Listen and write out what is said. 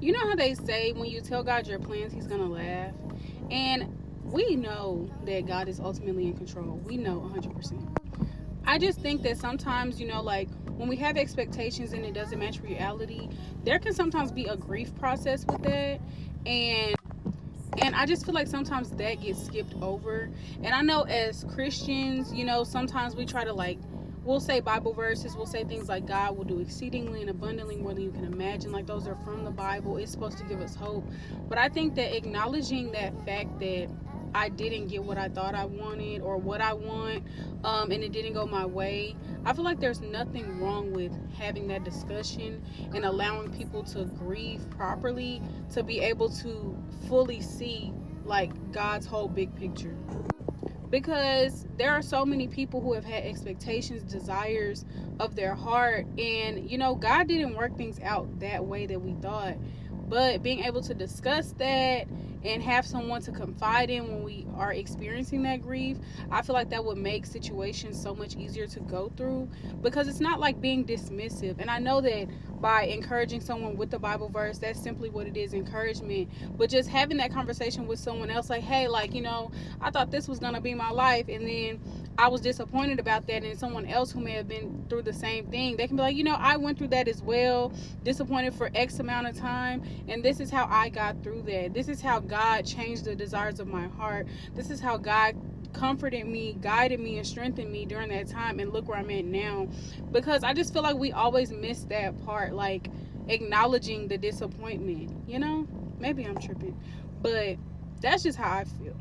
You know how they say when you tell God your plans, He's gonna laugh, and we know that God is ultimately in control. We know 100%. I just think that sometimes, like when we have expectations and it doesn't match reality, there can sometimes be a grief process with that. And I just feel like sometimes that gets skipped over. And I know as Christians, sometimes we try to like we'll say Bible verses, we'll say things like God will do exceedingly and abundantly more than you can imagine. Like those are from the Bible. It's supposed to give us hope. But I think that acknowledging that fact that I didn't get what I thought I wanted or what I want, and it didn't go my way. I feel like there's nothing wrong with having that discussion and allowing people to grieve properly, to be able to fully see like God's whole big picture. Because there are so many people who have had expectations, desires of their heart, and God didn't work things out that way that we thought. But being able to discuss that and have someone to confide in when we are experiencing that grief, I feel like that would make situations so much easier to go through, because it's not like being dismissive. And I know that by encouraging someone with the Bible verse, that's simply what it is, encouragement. But just having that conversation with someone else, like, hey, like, I thought this was gonna be my life, and then I was disappointed about that. And someone else who may have been through the same thing, they can be like, I went through that as well, disappointed for X amount of time, and this is how I got through that. This is how God changed the desires of my heart. This is how God comforted me, guided me, and strengthened me during that time, and look where I'm at now. Because I just feel like we always miss that part, like acknowledging the disappointment. Maybe I'm tripping, but that's just how I feel.